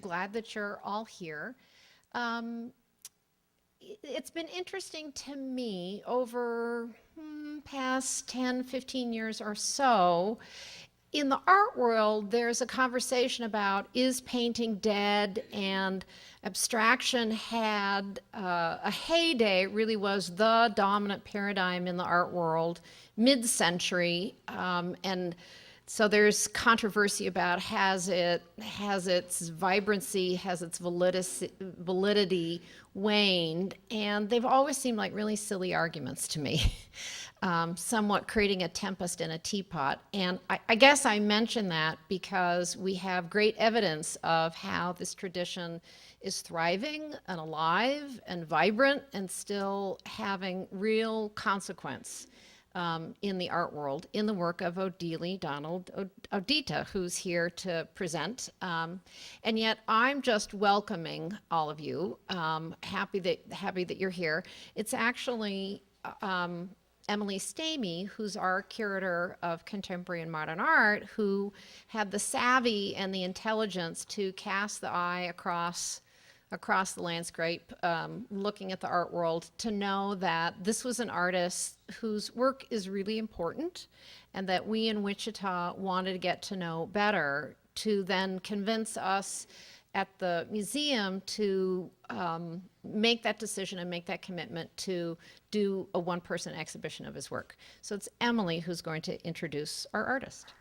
glad that you're all here. Um, it's been interesting to me over past 10, 15 years or so. In the art world, there's a conversation about, is painting dead? And abstraction had a heyday. It really was the dominant paradigm in the art world, mid-century. And so there's controversy about, has its vibrancy, has its validity waned? And they've always seemed like really silly arguments to me. Somewhat creating a tempest in a teapot. And I guess I mention that because we have great evidence of how this tradition is thriving and alive and vibrant and still having real consequence in the art world, in the work of Odili Donald Odita, who's here to present. And yet I'm just welcoming all of you, happy that you're here. It's actually Emily Stamey, who's our curator of contemporary and modern art, who had the savvy and the intelligence to cast the eye across the landscape, looking at the art world, to know that this was an artist whose work is really important and that we in Wichita wanted to get to know better, to then convince us at the museum to make that decision and make that commitment to do a one-person exhibition of his work. So it's Emily who's going to introduce our artist.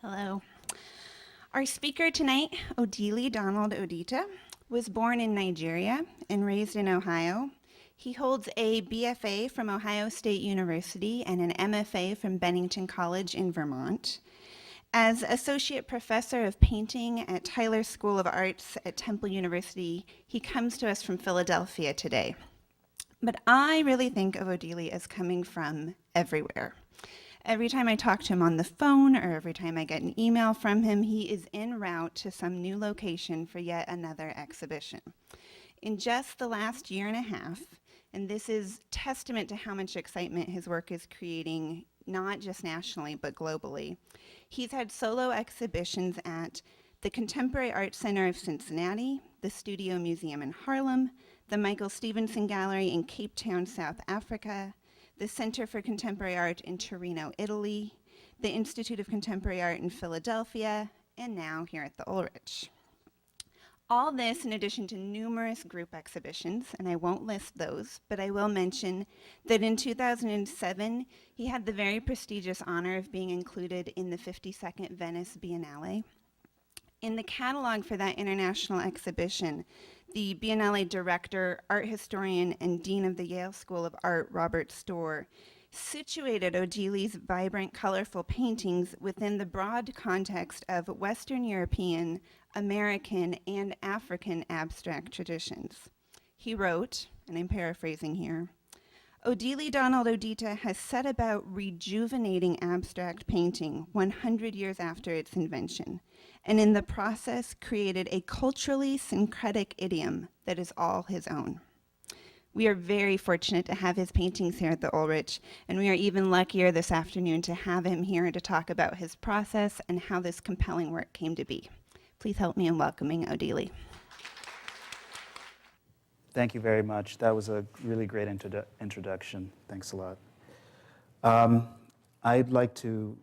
Hello. Our speaker tonight, Odili Donald Odita, was born in Nigeria and raised in Ohio. He holds a BFA from Ohio State University and an MFA from Bennington College in Vermont. As Associate Professor of Painting at Tyler School of Arts at Temple University, he comes to us from Philadelphia today. But I really think of Odili as coming from everywhere. Every time I talk to him on the phone or every time I get an email from him, he is en route to some new location for yet another exhibition. In just the last year and a half, and this is testament to how much excitement his work is creating, not just nationally, but globally, he's had solo exhibitions at the Contemporary Art Center of Cincinnati, the Studio Museum in Harlem, the Michael Stevenson Gallery in Cape Town, South Africa, the Center for Contemporary Art in Torino, Italy, the Institute of Contemporary Art in Philadelphia, and now here at the Ulrich. All this in addition to numerous group exhibitions, and I won't list those, but I will mention that in 2007, he had the very prestigious honor of being included in the 52nd Venice Biennale. In the catalog for that international exhibition, the Biennale director, art historian, and dean of the Yale School of Art, Robert Storr, situated Odili's vibrant, colorful paintings within the broad context of Western European, American, and African abstract traditions. He wrote, and I'm paraphrasing here, Odili Donald Odita has set about rejuvenating abstract painting 100 years after its invention, and in the process created a culturally syncretic idiom that is all his own. We are very fortunate to have his paintings here at the Ulrich, and we are even luckier this afternoon to have him here to talk about his process and how this compelling work came to be. Please help me in welcoming Odili. Thank you very much. That was a really great introduction. Thanks a lot. I'd like to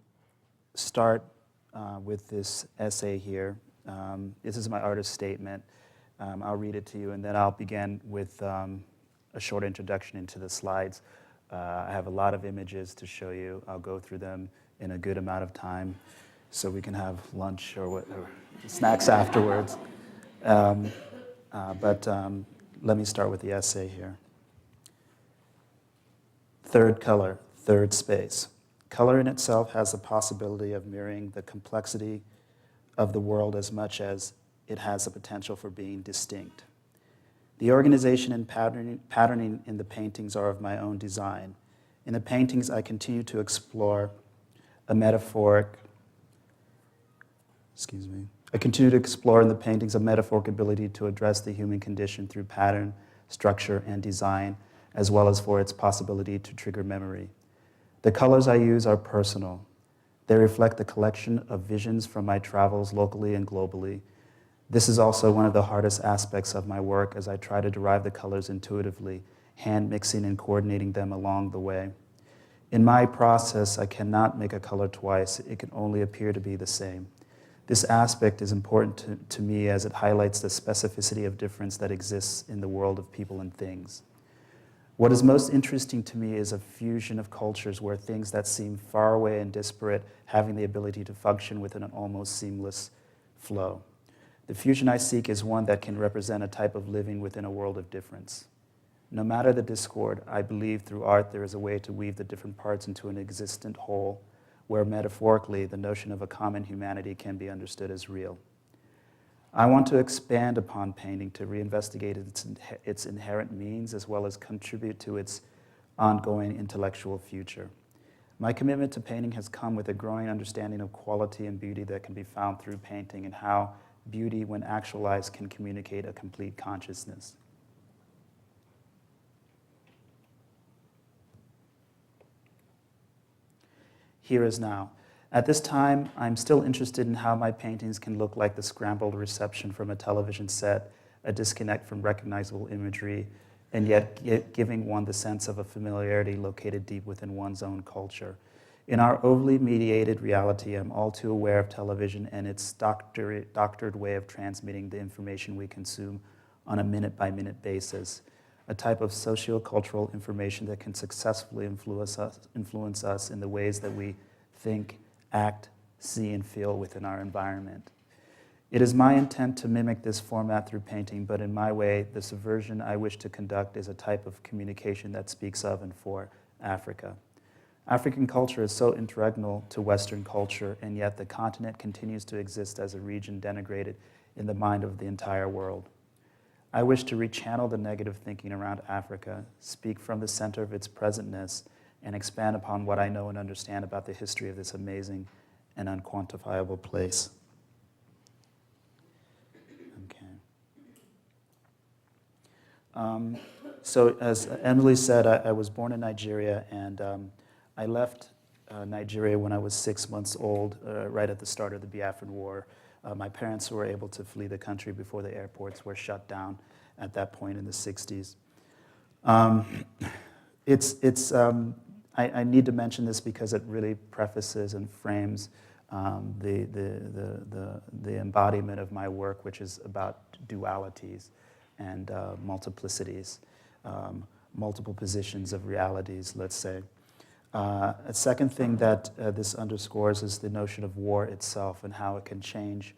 start with this essay here. This is my artist statement. I'll read it to you, and then I'll begin with a short introduction into the slides. I have a lot of images to show you. I'll go through them in a good amount of time so we can have lunch or snacks afterwards. But let me start with the essay here. Third color, third space. Color in itself has the possibility of mirroring the complexity of the world as much as it has the potential for being distinct. The organization and patterning in the paintings are of my own design. In the paintings, I continue to explore a metaphoric, I continue to explore in the paintings a metaphoric ability to address the human condition through pattern, structure, and design, as well as for its possibility to trigger memory. The colors I use are personal. They reflect the collection of visions from my travels locally and globally. This is also one of the hardest aspects of my work as I try to derive the colors intuitively, hand mixing and coordinating them along the way. In my process, I cannot make a color twice. It can only appear to be the same. This aspect is important to me as it highlights the specificity of difference that exists in the world of people and things. What is most interesting to me is a fusion of cultures where things that seem far away and disparate having the ability to function within an almost seamless flow. The fusion I seek is one that can represent a type of living within a world of difference. No matter the discord, I believe through art there is a way to weave the different parts into an existent whole, where metaphorically the notion of a common humanity can be understood as real. I want to expand upon painting to reinvestigate its inherent means as well as contribute to its ongoing intellectual future. My commitment to painting has come with a growing understanding of quality and beauty that can be found through painting and how beauty, when actualized, can communicate a complete consciousness. Here is now. At this time, I'm still interested in how my paintings can look like the scrambled reception from a television set, a disconnect from recognizable imagery, and yet giving one the sense of a familiarity located deep within one's own culture. In our overly mediated reality, I'm all too aware of television and its doctored way of transmitting the information we consume on a minute-by-minute basis, a type of socio-cultural information that can successfully influence us in the ways that we think, act, see, and feel within our environment. It is my intent to mimic this format through painting, but in my way, the subversion I wish to conduct is a type of communication that speaks of and for Africa. African culture is so integral to Western culture, and yet the continent continues to exist as a region denigrated in the mind of the entire world. I wish to rechannel the negative thinking around Africa, speak from the center of its presentness, and expand upon what I know and understand about the history of this amazing and unquantifiable place. Okay. So as Emily said, I was born in Nigeria, and I left Nigeria when I was 6 months old, right at the start of the Biafran War. My parents were able to flee the country before the airports were shut down at that point in the 60s. I need to mention this because it really prefaces and frames the embodiment of my work, which is about dualities and multiplicities, multiple positions of realities, let's say. A second thing that this underscores is the notion of war itself and how it can change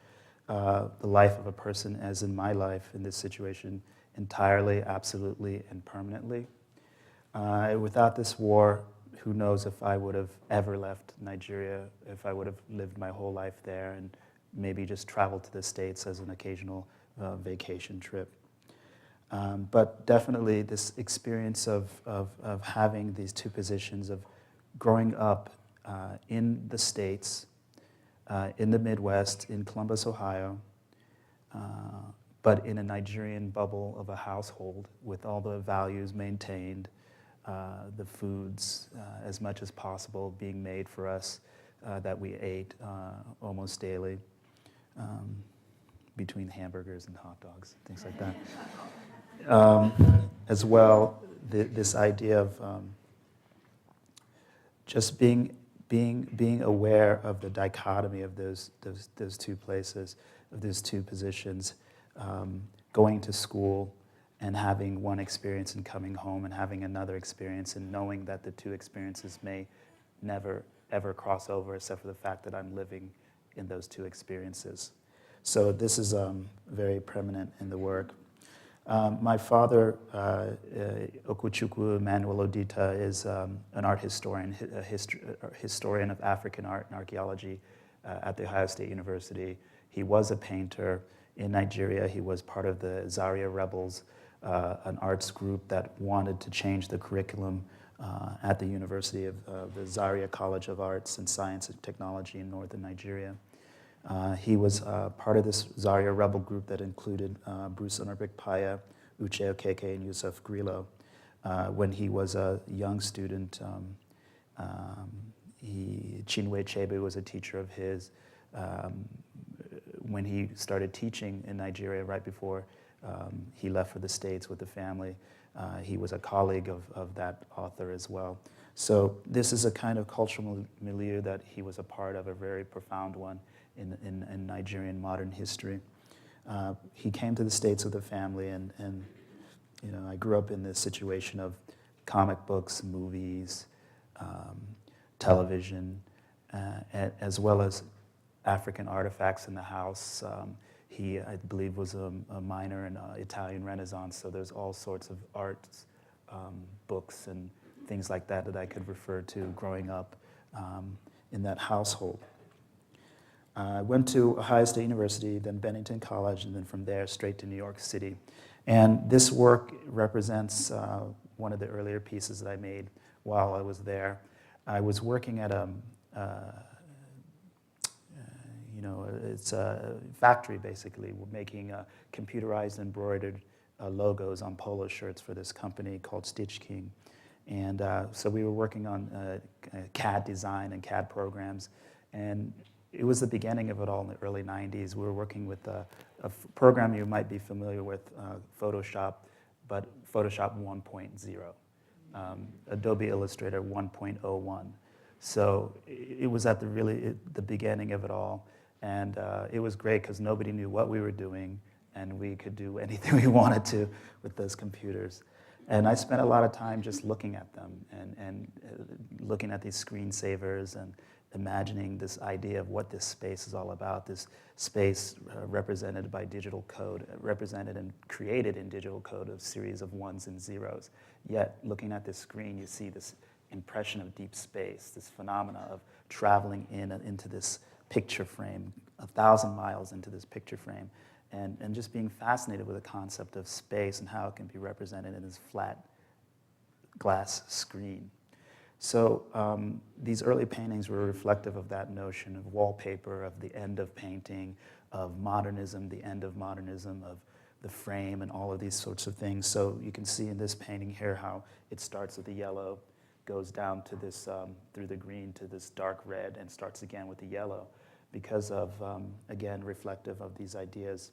the life of a person, as in my life in this situation, entirely, absolutely, and permanently. Without this war, who knows if I would have ever left Nigeria, if I would have lived my whole life there and maybe just traveled to the States as an occasional vacation trip. But definitely this experience of having these two positions of growing up in the States, in the Midwest, in Columbus, Ohio, but in a Nigerian bubble of a household with all the values maintained, the foods as much as possible being made for us that we ate almost daily, between hamburgers and hot dogs, things like that. As well, this idea of just being aware of the dichotomy of those two places, of those two positions, going to school and having one experience and coming home and having another experience and knowing that the two experiences may never ever cross over except for the fact that I'm living in those two experiences. So this is very preeminent in the work. My father, Okuchukwu Emmanuel Odita, is an art historian, a historian of African art and archaeology at The Ohio State University. He was a painter in Nigeria. He was part of the Zaria Rebels, an arts group that wanted to change the curriculum at the University of the Zaria College of Arts and Science and Technology in northern Nigeria. He was part of this Zaria rebel group that included Bruce Onarbik-Paya, Uche Okeke, and Yusuf Grillo. When he was a young student, Chinwe Chebe was a teacher of his. when he started teaching in Nigeria right before he left for the States with the family, he was a colleague of that author as well. So this is a kind of cultural milieu that he was a part of, a very profound one in Nigerian modern history. He came to the States with a family, and you know, I grew up in this situation of comic books, movies, television, as well as African artifacts in the house. He, I believe, was a minor in Italian Renaissance, so there's all sorts of arts, books, and things like that that I could refer to growing up in that household. I went to Ohio State University, then Bennington College, and then from there straight to New York City. And this work represents one of the earlier pieces that I made while I was there. I was working at it's a factory basically. We're making computerized embroidered logos on polo shirts for this company called Stitch King. And so we were working on CAD design and CAD programs. And it was the beginning of it all in the early 90s. We were working with a program you might be familiar with, Photoshop, but Photoshop 1.0, Adobe Illustrator 1.01. So it was at the beginning of it all. And it was great because nobody knew what we were doing, and we could do anything we wanted to with those computers. And I spent a lot of time just looking at them and looking at these screensavers and imagining this idea of what this space is all about, this space represented by digital code, represented and created in digital code, a series of ones and zeros. Yet, looking at this screen, you see this impression of deep space, this phenomena of traveling into this picture frame, 1,000 miles into this picture frame, and just being fascinated with the concept of space and how it can be represented in this flat glass screen. So these early paintings were reflective of that notion of wallpaper, of the end of painting, of modernism, the end of modernism, of the frame, and all of these sorts of things. So you can see in this painting here how it starts with the yellow, goes down to this, through the green to this dark red, and starts again with the yellow, because of, again, reflective of these ideas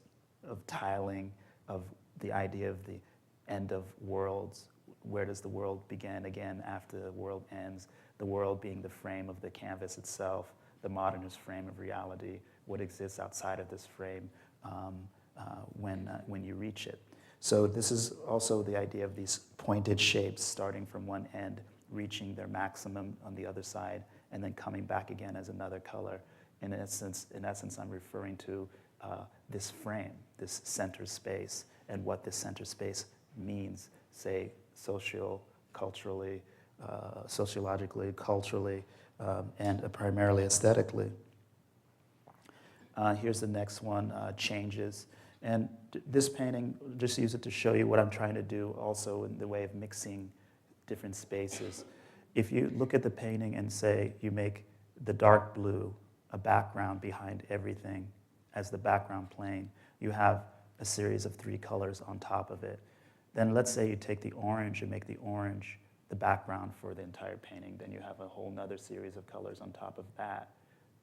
of tiling, of the idea of the end of worlds. Where does the world begin again after the world ends? The world being the frame of the canvas itself, the modernist frame of reality, what exists outside of this frame when you reach it. So this is also the idea of these pointed shapes starting from one end, reaching their maximum on the other side, and then coming back again as another color. In essence, I'm referring to this frame, this center space, and what this center space means, say, culturally, sociologically, culturally, and primarily aesthetically. Here's the next one, Changes. And this painting, just use it to show you what I'm trying to do also in the way of mixing different spaces. If you look at the painting and say you make the dark blue a background behind everything as the background plane, you have a series of 3 colors on top of it. Then let's say you take the orange and make the orange the background for the entire painting. Then you have a whole nother series of colors on top of that.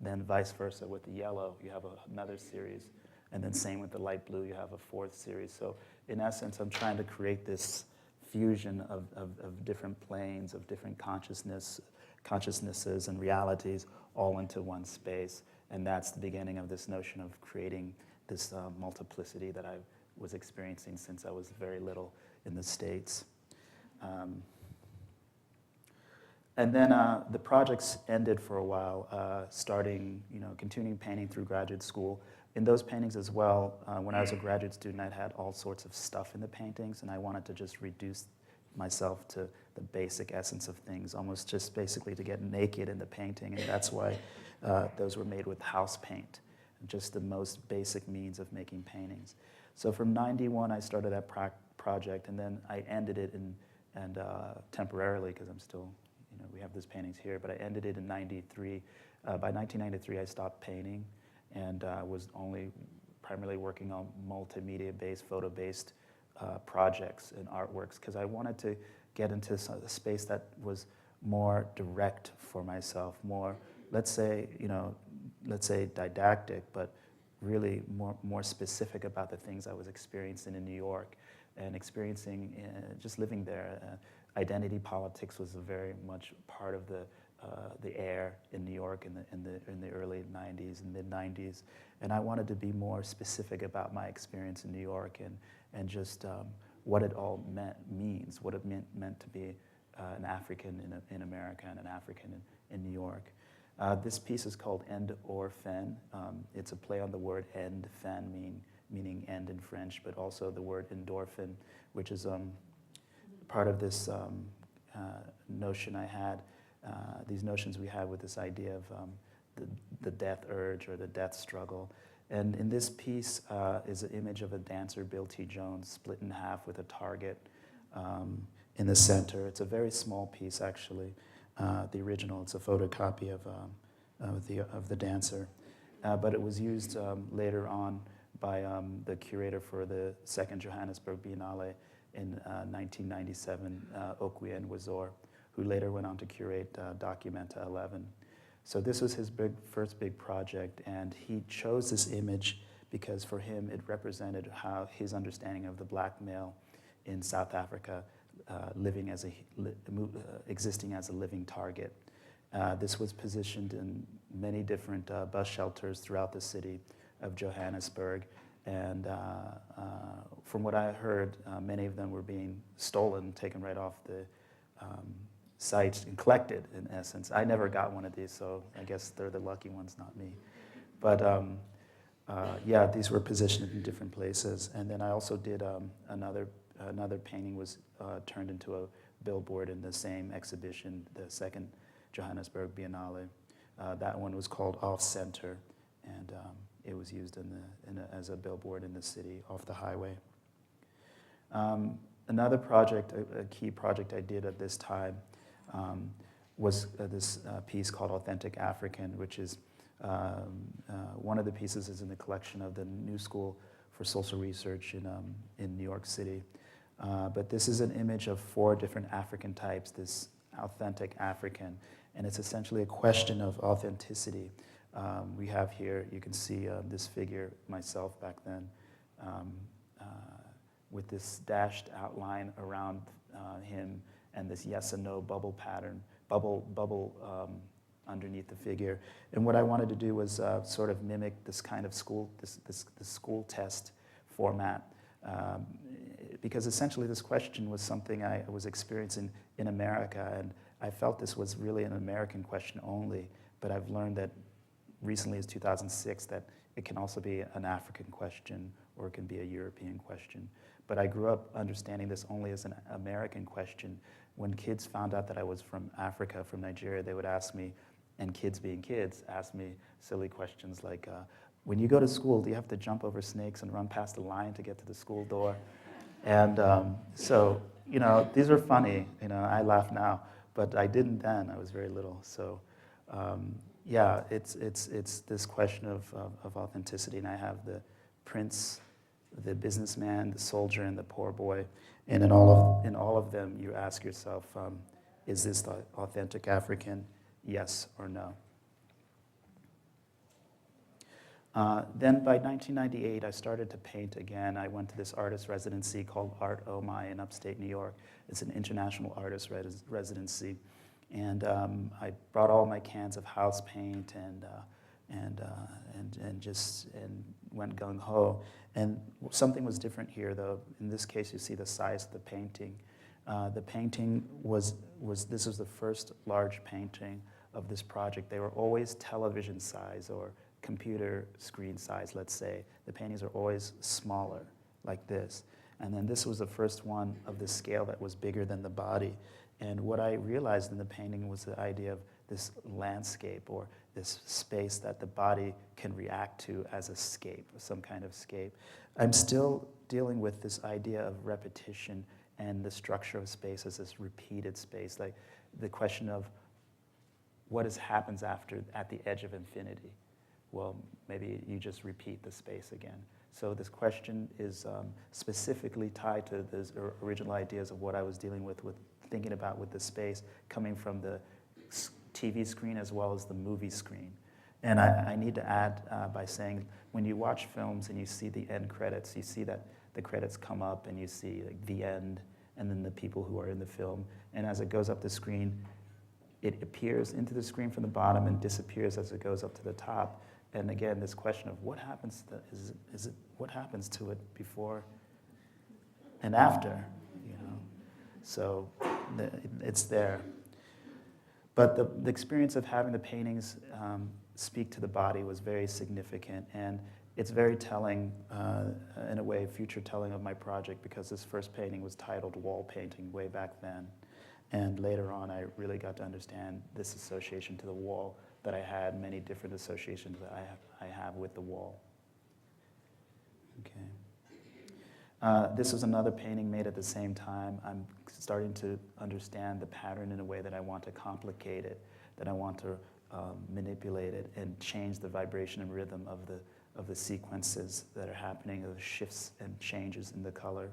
Then vice versa with the yellow, you have another series. And then same with the light blue, you have a 4th series. So in essence, I'm trying to create this fusion of different planes, of different consciousnesses and realities all into one space. And that's the beginning of this notion of creating this multiplicity that I was experiencing since I was very little in the States. And then the projects ended for a while, continuing painting through graduate school. In those paintings as well, when I was a graduate student, I'd had all sorts of stuff in the paintings, and I wanted to just reduce myself to the basic essence of things, almost just basically to get naked in the painting, and that's why those were made with house paint, just the most basic means of making paintings. So from '91, I started that project, and then I ended it temporarily, because I'm still, we have these paintings here, but I ended it in '93. By 1993, I stopped painting, and was only primarily working on multimedia-based, photo-based projects and artworks, because I wanted to get into a space that was more direct for myself, more, let's say didactic, but really more specific about the things I was experiencing in New York and experiencing just living there. Identity politics was very much part of the air in New York in the early 90s and mid 90s, and I wanted to be more specific about my experience in New York and just what it all means, what it meant to be an African in America and an African in New York. This piece is called End or Fen. It's a play on the word end, fen meaning end in French, but also the word endorphin, which is part of this notion I had, these notions we had with this idea of the death urge or the death struggle. And in this piece is an image of a dancer, Bill T. Jones, split in half with a target in the center. It's a very small piece, actually. The original, it's a photocopy of the dancer. But it was used later on by the curator for the second Johannesburg Biennale in 1997, Okwien Wazor, who later went on to curate Documenta 11. So this was his first big project, and he chose this image because for him it represented how his understanding of the black male in South Africa existing as a living target. This was positioned in many different bus shelters throughout the city of Johannesburg, and from what I heard, many of them were being stolen, taken right off the site and collected, in essence. I never got one of these, so I guess they're the lucky ones, not me. But yeah, these were positioned in different places. And then I also did another painting was turned into a billboard in the same exhibition, the second Johannesburg Biennale. That one was called Off Center, and it was used as a billboard in the city off the highway. Another project, a key project I did at this time, was this piece called Authentic African, which is one of the pieces is in the collection of the New School for Social Research in New York City. But this is an image of 4 different African types, this authentic African, and it's essentially a question of authenticity. We have here, you can see this figure, myself back then, with this dashed outline around him and this yes and no bubble pattern, bubble underneath the figure. And what I wanted to do was sort of mimic this kind of school, this school test format, because essentially this question was something I was experiencing in America, and I felt this was really an American question only, but I've learned that recently as 2006 that it can also be an African question or it can be a European question. But I grew up understanding this only as an American question. When kids found out that I was from Africa, from Nigeria, they would ask me, and kids being kids, ask me silly questions like, when you go to school, do you have to jump over snakes and run past a lion to get to the school door? And so, you know, these are funny. You know, I laugh now, but I didn't then. I was very little. So, yeah, it's this question of authenticity, and I have the prince, the businessman, the soldier, and the poor boy, and in all of them, you ask yourself, is this the authentic African? Yes or no? Then by 1998, I started to paint again. I went to this artist residency called Art Oh My in upstate New York. It's an international artist residency. And I brought all my cans of house paint and went gung-ho. And something was different here, though. In this case, you see the size of the painting. The painting this was the first large painting of this project. They were always television size or computer screen size, let's say. The paintings are always smaller, like this. And then this was the first one of the scale that was bigger than the body. And what I realized in the painting was the idea of this landscape or this space that the body can react to as escape, some kind of escape. I'm still dealing with this idea of repetition and the structure of space as this repeated space, like the question of what happens at the edge of infinity. Well, maybe you just repeat the space again. So this question is specifically tied to those original ideas of what I was dealing with thinking about with the space coming from the TV screen as well as the movie screen. And I need to add by saying, when you watch films and you see the end credits, you see that the credits come up and you see like the end and then the people who are in the film. And as it goes up the screen, it appears into the screen from the bottom and disappears as it goes up to the top. And again, this question of what happens to, what happens to it before and after, you know? So it's there. But the experience of having the paintings speak to the body was very significant, and it's very telling, in a way, future telling of my project, because this first painting was titled Wall Painting way back then. And later on, I really got to understand this association to the wall, that I had many different associations that I have with the wall. Okay. This was another painting made at the same time. I'm starting to understand the pattern in a way that I want to complicate it, that I want to manipulate it and change the vibration and rhythm of the sequences that are happening, of the shifts and changes in the color.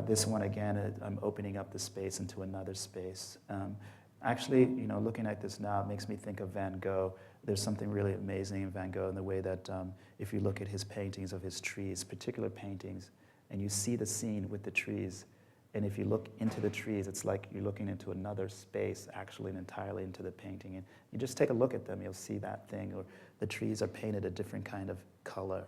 This one, again, I'm opening up the space into another space. Actually, you know, looking at this now, it makes me think of Van Gogh. There's something really amazing in Van Gogh in the way that if you look at his paintings of his trees, particular paintings, and you see the scene with the trees, and if you look into the trees, it's like you're looking into another space, actually, and entirely into the painting. And you just take a look at them, you'll see that thing, or the trees are painted a different kind of color.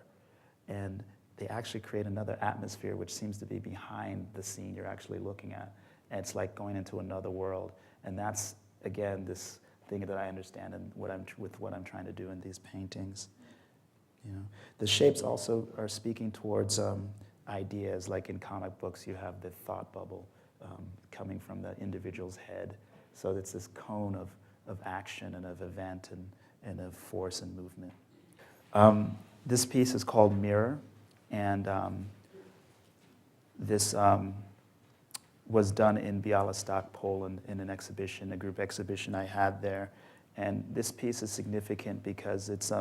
And they actually create another atmosphere which seems to be behind the scene you're actually looking at. And it's like going into another world. And that's, again, this thing that I understand and with what I'm trying to do in these paintings. You know, the shapes also are speaking towards ideas, like in comic books, you have the thought bubble coming from the individual's head. So it's this cone of action and of event and of force and movement. This piece is called Mirror, and this was done in Białystok, Poland, in an exhibition, a group exhibition I had there. And this piece is significant because it's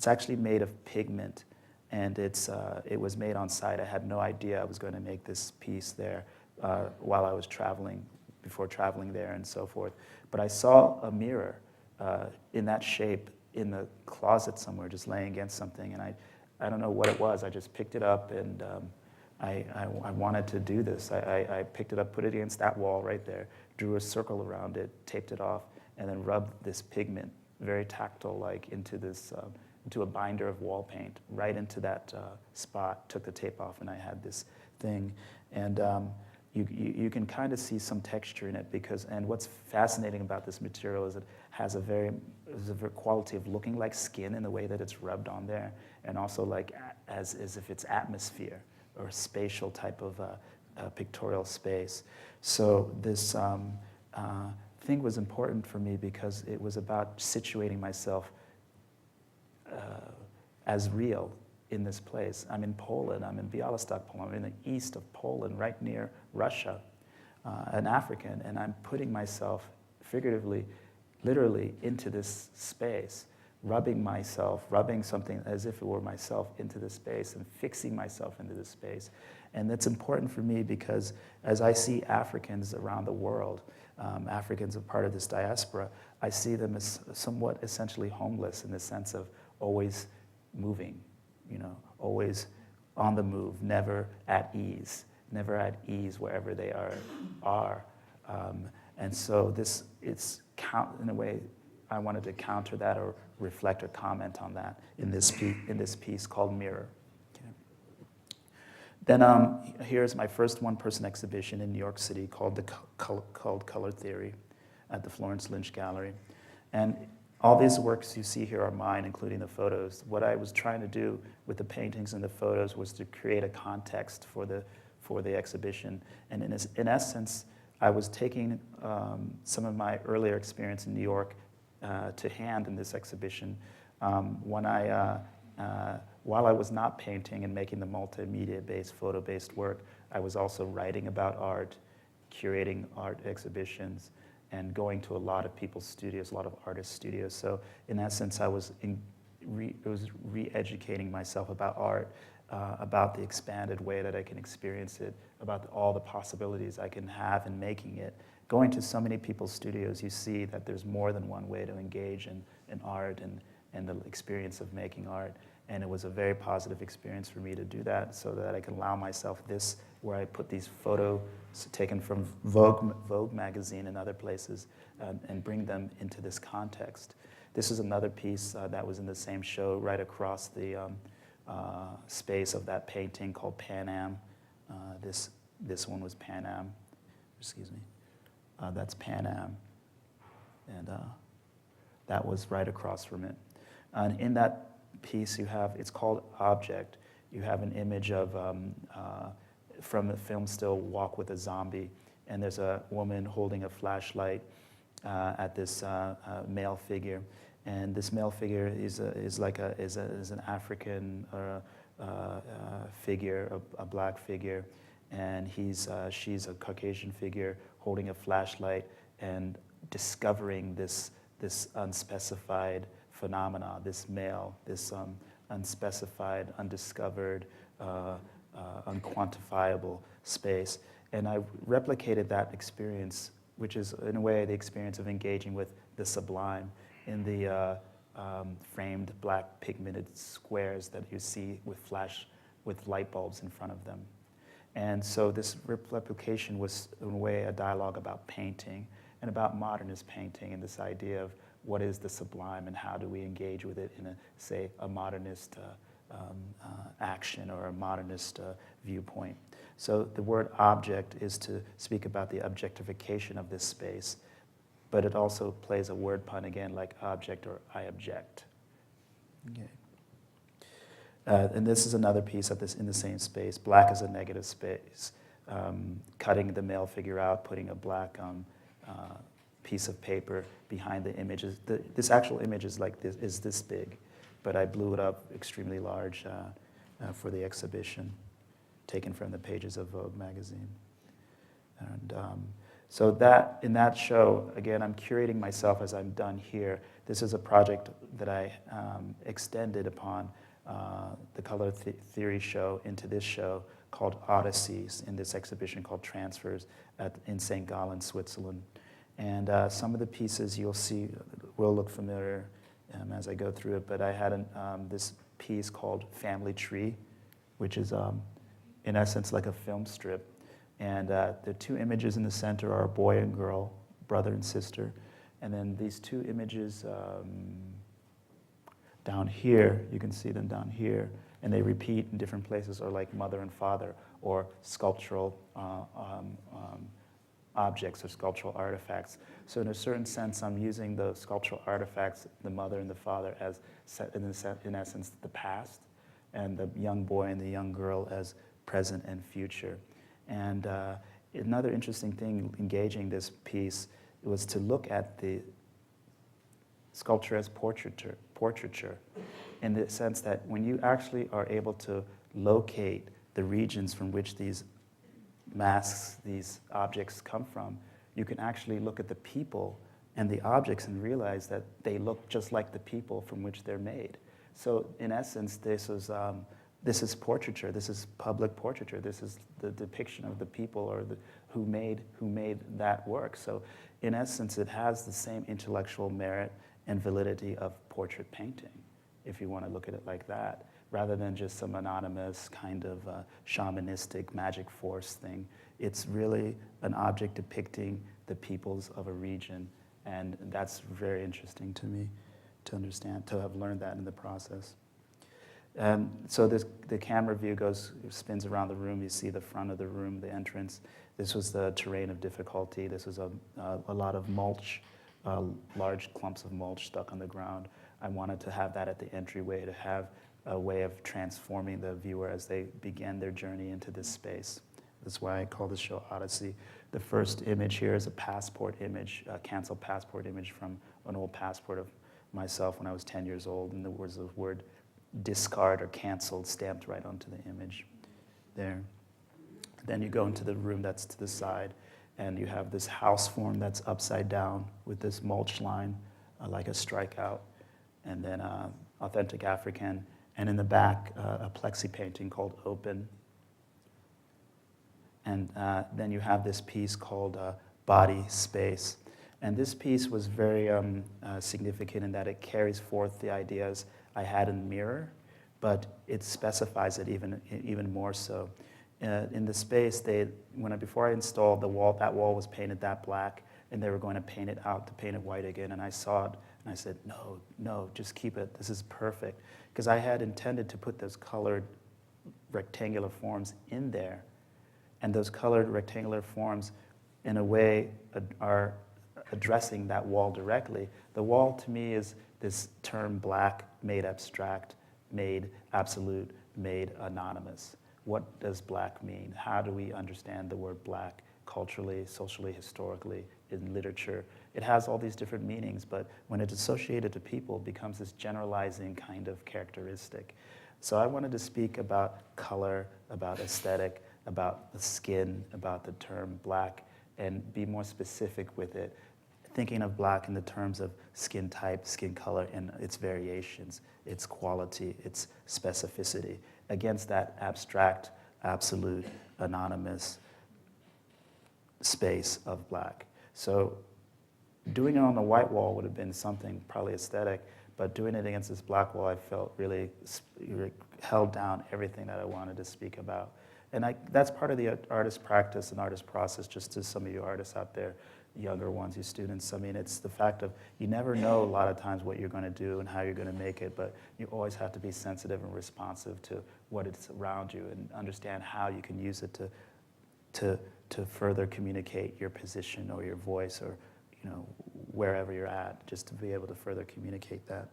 actually made of pigment, and it was made on site. I had no idea I was going to make this piece there while I was traveling, before traveling there and so forth. But I saw a mirror in that shape in the closet somewhere, just laying against something, and I don't know what it was. I just picked it up, and I wanted to do this. I picked it up, put it against that wall right there, drew a circle around it, taped it off, and then rubbed this pigment, very tactile-like, into a binder of wall paint, right into that spot, took the tape off, and I had this thing. And you can kind of see some texture in it, and what's fascinating about this material is it has a very quality of looking like skin in the way that it's rubbed on there, and also like as if it's atmosphere or spatial type of pictorial space. So this thing was important for me because it was about situating myself as real in this place. I'm in Poland, I'm in Białystok, Poland, I'm in the east of Poland, right near Russia, an African, and I'm putting myself figuratively, literally into this space, rubbing something as if it were myself into this space and fixing myself into this space. And that's important for me because as I see Africans around the world, Africans are part of this diaspora, I see them as somewhat essentially homeless in the sense of always moving, you know, always on the move, never at ease wherever they are. And so in a way, I wanted to counter that or reflect or comment on that in this piece called Mirror. Okay. Then here's my first one-person exhibition in New York City called Color Theory at the Florence Lynch Gallery. And all these works you see here are mine, including the photos. What I was trying to do with the paintings and the photos was to create a context for the exhibition. And in essence, I was taking some of my earlier experience in New York to hand in this exhibition. While I was not painting and making the multimedia-based, photo-based work, I was also writing about art, curating art exhibitions, and going to a lot of people's studios, a lot of artists' studios. So in essence, I was re-educating myself about art, about the expanded way that I can experience it, about all the possibilities I can have in making it, going to so many people's studios, you see that there's more than one way to engage in art and the experience of making art. And it was a very positive experience for me to do that so that I can allow myself this, where I put these photos taken from Vogue magazine and other places and bring them into this context. This is another piece that was in the same show right across the space of that painting called Pan Am. This one was Pan Am, excuse me. That's Pan Am. And that was right across from it. And in that piece you have, it's called Object. You have an image of, from the film still, Walk with a Zombie. And there's a woman holding a flashlight at this male figure. And this male figure is an African figure, a black figure. And she's a Caucasian figure holding a flashlight and discovering this unspecified phenomena, this male, this unspecified, undiscovered, unquantifiable space. And I replicated that experience, which is in a way the experience of engaging with the sublime in the framed black pigmented squares that you see with light bulbs in front of them. And so this replication was in a way a dialogue about painting and about modernist painting and this idea of what is the sublime and how do we engage with it in a modernist action or a modernist viewpoint. So the word object is to speak about the objectification of this space, but it also plays a word pun again, like object or I object. Okay. And this is another piece of this in the same space. Black is a negative space. Cutting the male figure out, putting a black piece of paper behind the images. This actual image is this big, but I blew it up extremely large for the exhibition, taken from the pages of Vogue magazine. And so that in that show, again, I'm curating myself as I'm done here. This is a project that I extended upon the color theory show into this show called Odysseys, in this exhibition called Transfers in St. Gallen, Switzerland. And some of the pieces you'll see will look familiar as I go through it, but I had this piece called Family Tree, which is in essence like a film strip. And the two images in the center are a boy and girl, brother and sister. And then these two images down here, you can see them down here, and they repeat in different places, or like mother and father, or sculptural objects or sculptural artifacts. So in a certain sense, I'm using the sculptural artifacts, the mother and the father, as, in essence, the past, and the young boy and the young girl as present and future. And another interesting thing engaging this piece was to look at the sculpture as portraiture, in the sense that when you actually are able to locate the regions from which these masks, these objects come from, you can actually look at the people and the objects and realize that they look just like the people from which they're made. So in essence, this is portraiture. This is public portraiture. This is the depiction of the people or who made that work. So in essence, it has the same intellectual merit and validity of portrait painting, if you want to look at it like that, rather than just some anonymous kind of shamanistic magic force thing. It's really an object depicting the peoples of a region, and that's very interesting to me to understand, to have learned that in the process. So the camera view spins around the room. You see the front of the room, the entrance. This was the terrain of difficulty. This was a lot of mulch, large clumps of mulch stuck on the ground. I wanted to have that at the entryway, to have a way of transforming the viewer as they began their journey into this space. That's why I call this show Odyssey. The first image here is a passport image, a canceled passport image from an old passport of myself when I was 10 years old, and there was the word discard or canceled stamped right onto the image there. Then you go into the room that's to the side, and you have this house form that's upside down with this mulch line, like a strikeout, and then authentic African, and in the back, a plexi painting called Open. And then you have this piece called body space. And this piece was very significant in that it carries forth the ideas I had in the mirror, but it specifies it even more so. In the space, before I installed the wall, that wall was painted that black, and they were going to paint it out to paint it white again. And I saw it, and I said, no, just keep it. This is perfect. Because I had intended to put those colored rectangular forms in there. And those colored rectangular forms, in a way, are addressing that wall directly. The wall, to me, is this term black, made abstract, made absolute, made anonymous. What does black mean? How do we understand the word black culturally, socially, historically, in literature? It has all these different meanings, but when it's associated to people, it becomes this generalizing kind of characteristic. So I wanted to speak about color, about aesthetic, about the skin, about the term black, and be more specific with it, thinking of black in the terms of skin type, skin color, and its variations, its quality, its specificity, against that abstract, absolute, anonymous space of black. So doing it on the white wall would have been something probably aesthetic, but doing it against this black wall, I felt really held down everything that I wanted to speak about. And that's part of the artist practice and artist process, just to some of you artists out there, younger ones, you students. I mean, it's the fact of you never know a lot of times what you're going to do and how you're going to make it, but you always have to be sensitive and responsive to what is around you and understand how you can use it to further communicate your position or your voice or wherever you're at, just to be able to further communicate that.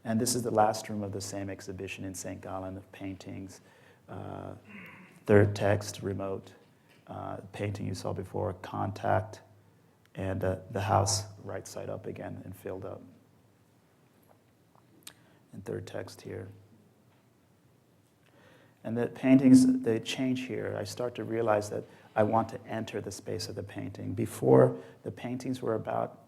And this is the last room of the same exhibition in St. Gallen of paintings. Third text, remote. Painting you saw before, contact, and the house right side up again and filled up. And third text here. And the paintings, they change here. I start to realize that I want to enter the space of the painting. Before, the paintings were about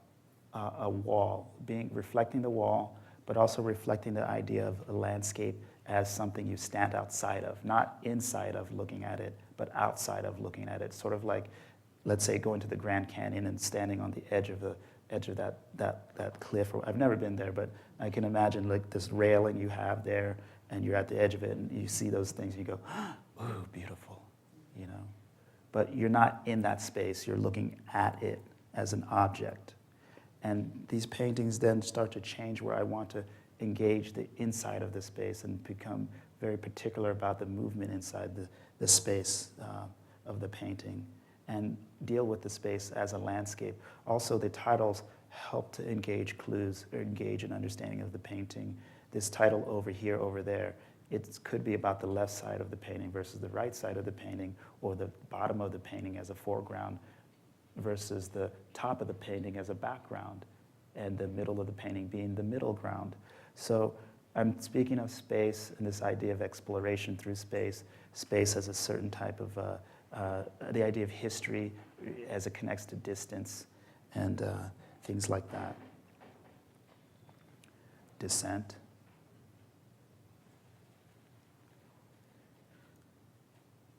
a wall, reflecting the wall, but also reflecting the idea of a landscape as something you stand outside of, not inside of looking at it, but outside of looking at it. Sort of like, let's say, going to the Grand Canyon and standing on the edge of that cliff. I've never been there, but I can imagine like this railing you have there, and you're at the edge of it, and you see those things, and you go, "Ooh, beautiful," But you're not in that space. You're looking at it as an object. And these paintings then start to change where I want to engage the inside of the space and become very particular about the movement inside the space of the painting and deal with the space as a landscape. Also, the titles help to engage clues or engage an understanding of the painting. This title, Over Here, Over There, it could be about the left side of the painting versus the right side of the painting, or the bottom of the painting as a foreground versus the top of the painting as a background, and the middle of the painting being the middle ground. So I'm speaking of space and this idea of exploration through space, space as a certain type of, the idea of history as it connects to distance and things like that. Descent.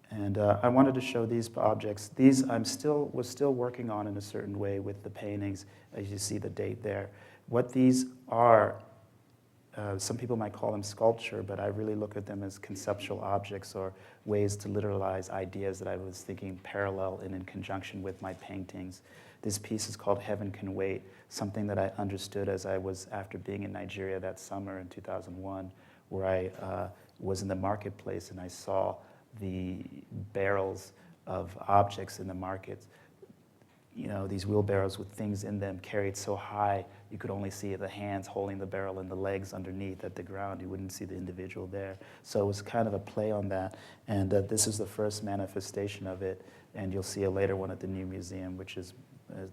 And I wanted to show these objects. These was still working on in a certain way with the paintings, as you see the date there. What these are, some people might call them sculpture, but I really look at them as conceptual objects or ways to literalize ideas that I was thinking parallel and in conjunction with my paintings. This piece is called Heaven Can Wait, something that I understood as I was, after being in Nigeria that summer in 2001, where I was in the marketplace and I saw the barrels of objects in the markets, these wheelbarrows with things in them carried so high, you could only see the hands holding the barrel and the legs underneath at the ground. You wouldn't see the individual there. So it was kind of a play on that. And this is the first manifestation of it. And you'll see a later one at the new museum, which is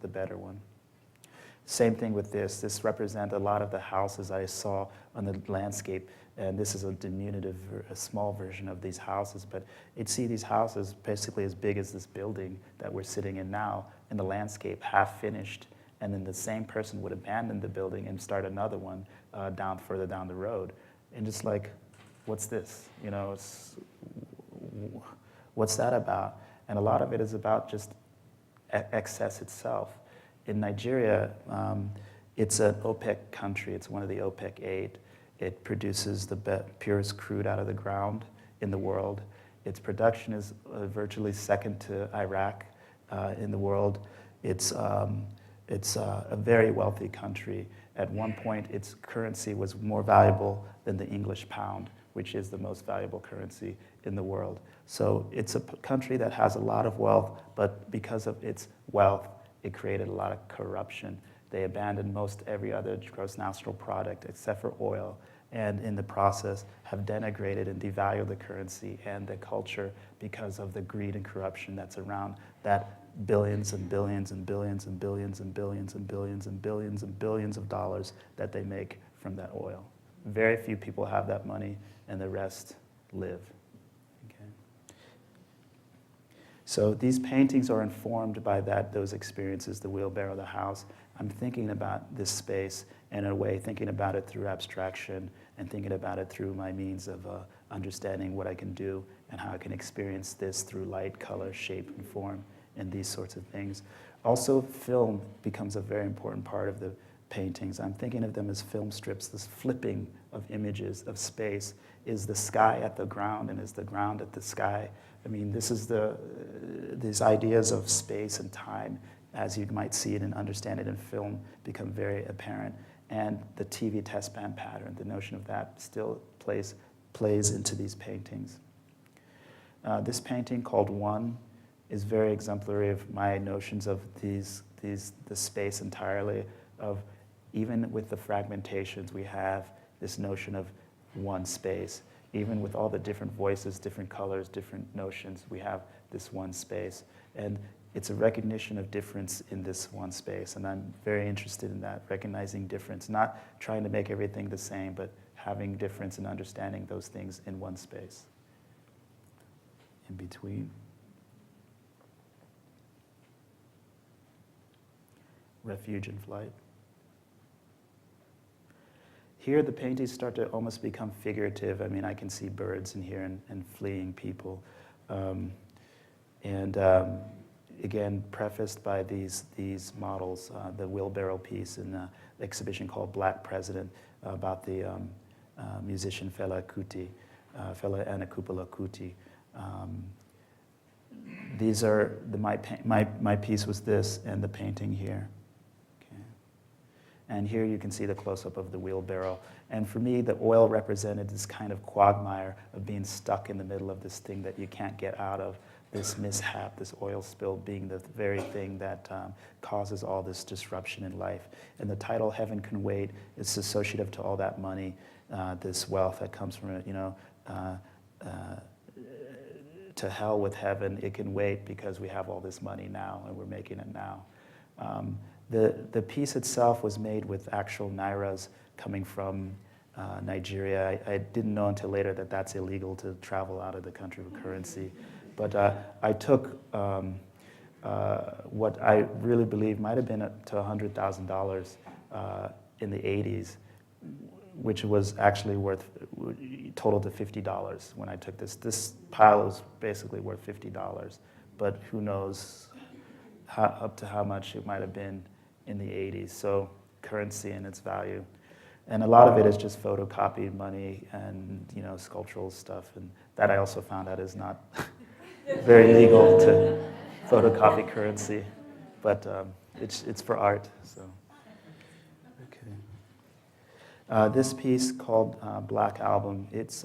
the better one. Same thing with this. This represents a lot of the houses I saw on the landscape. And this is a diminutive, a small version of these houses. But you'd see these houses basically as big as this building that we're sitting in now in the landscape, half finished. And then the same person would abandon the building and start another one further down the road. And just like, what's this? What's that about? And a lot of it is about just excess itself. In Nigeria, it's an OPEC country. It's one of the OPEC 8. It produces the purest crude out of the ground in the world. Its production is virtually second to Iraq in the world. It's a very wealthy country. At one point, its currency was more valuable than the English pound, which is the most valuable currency in the world. So it's a country that has a lot of wealth, but because of its wealth, it created a lot of corruption. They abandoned most every other gross national product except for oil, and in the process have denigrated and devalued the currency and the culture because of the greed and corruption that's around that billions and billions and billions and billions and billions and billions and billions and billions of dollars that they make from that oil. Very few people have that money, and the rest live. Okay. So these paintings are informed by those experiences, the wheelbarrow, the house. I'm thinking about this space, and in a way thinking about it through abstraction and thinking about it through my means of understanding what I can do and how I can experience this through light, color, shape, and form, and these sorts of things. Also, film becomes a very important part of the paintings. I'm thinking of them as film strips, this flipping of images of space. Is the sky at the ground, and is the ground at the sky? I mean, this is these ideas of space and time, as you might see it and understand it in film, become very apparent. And the TV test band pattern, the notion of that still plays into these paintings. This painting called One is very exemplary of my notions of the space entirely, of even with the fragmentations we have this notion of one space. Even with all the different voices, different colors, different notions, we have this one space. And it's a recognition of difference in this one space, and I'm very interested in that, recognizing difference, not trying to make everything the same, but having difference and understanding those things in one space. In between. Refuge and flight. Here the paintings start to almost become figurative. I mean, I can see birds in here and fleeing people. Again, prefaced by these models, the wheelbarrow piece in the exhibition called Black President about the musician Fela Anikulapo Kuti. These are, my piece was this, and the painting here. Okay. And here you can see the close-up of the wheelbarrow. And for me, the oil represented this kind of quagmire of being stuck in the middle of this thing that you can't get out of. This mishap, this oil spill being the very thing that causes all this disruption in life. And the title, Heaven Can Wait, is associative to all that money, this wealth that comes from it, to hell with heaven, it can wait because we have all this money now and we're making it now. The piece itself was made with actual nairas coming from Nigeria. I didn't know until later that that's illegal to travel out of the country with currency. But I took what I really believe might have been up to $100,000 in the 80s, which was actually worth, total to $50 when I took this. This pile was basically worth $50, but who knows up to how much it might have been in the 80s. So currency and its value. And a lot of it is just photocopied money and sculptural stuff. And that I also found out is not very legal to photocopy currency, but it's for art. So, okay. This piece called Black Album. It's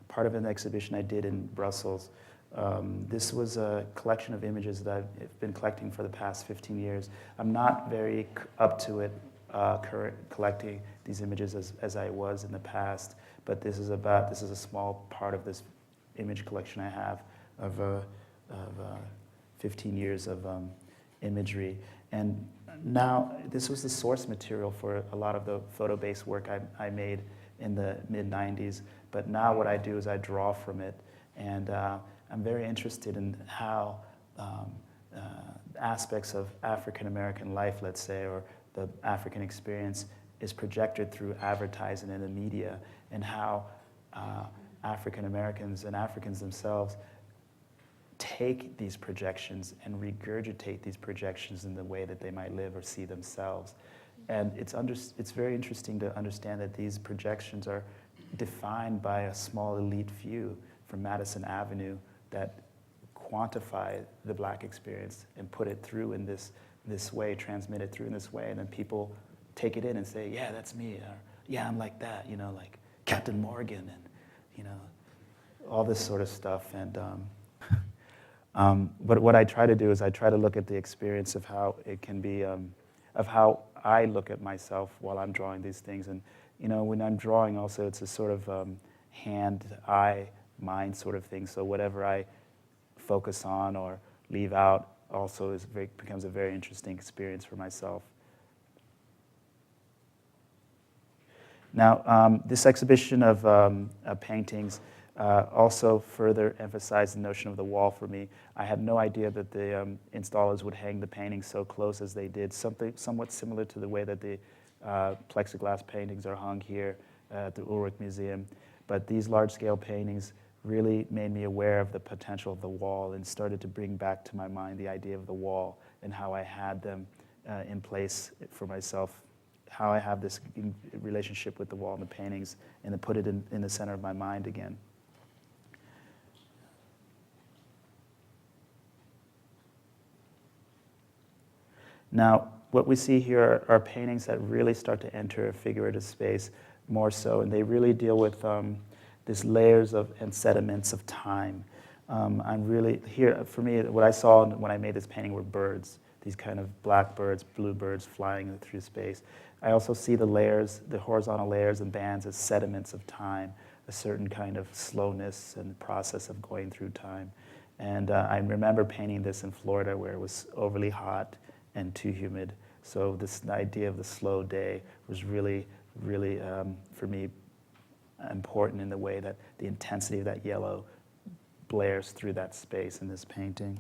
part of an exhibition I did in Brussels. This was a collection of images that I've been collecting for the past 15 years. I'm not very up to it, collecting these images as I was in the past, but this is a small part of this image collection I have of 15 years of imagery. And now, this was the source material for a lot of the photo-based work I made in the mid-90s, but now what I do is I draw from it, and I'm very interested in how aspects of African-American life, let's say, or the African experience is projected through advertising and the media, and how African-Americans and Africans themselves take these projections and regurgitate these projections in the way that they might live or see themselves. And it's very interesting to understand that these projections are defined by a small elite few from Madison Avenue that quantify the Black experience and put it through in this way, transmit it through in this way, and then people take it in and say, yeah, that's me, or yeah, I'm like that, like Captain Morgan, and all this sort of stuff. And but what I try to do is I try to look at the experience of how it can be, of how I look at myself while I'm drawing these things. And when I'm drawing also, it's a sort of hand, eye, mind sort of thing. So whatever I focus on or leave out also becomes a very interesting experience for myself. Now, this exhibition of paintings also further emphasized the notion of the wall for me. I had no idea that the installers would hang the paintings so close as they did, somewhat similar to the way that the plexiglass paintings are hung here at the Ulrich Museum. But these large-scale paintings really made me aware of the potential of the wall and started to bring back to my mind the idea of the wall and how I had them in place for myself, how I have this relationship with the wall and the paintings, and to put it in the center of my mind again. Now, what we see here are paintings that really start to enter a figurative space more so, and they really deal with these layers and sediments of time. I'm really, here, for me, what I saw when I made this painting were birds, these kind of black birds, blue birds flying through space. I also see the layers, the horizontal layers and bands as sediments of time, a certain kind of slowness and process of going through time. And I remember painting this in Florida where it was overly hot and too humid. So this idea of the slow day was really, really, for me, important in the way that the intensity of that yellow blares through that space in this painting.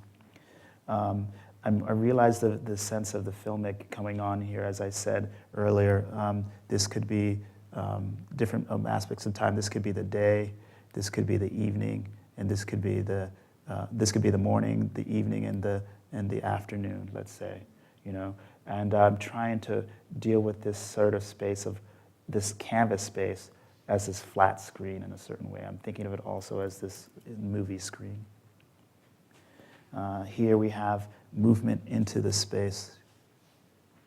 I realized the sense of the filmic coming on here, as I said earlier. This could be different aspects of time. This could be the day, this could be the evening, and this could be the morning, the evening, and the afternoon, let's say. And I'm trying to deal with this sort of space of this canvas space as this flat screen in a certain way. I'm thinking of it also as this movie screen. Here we have movement into the space,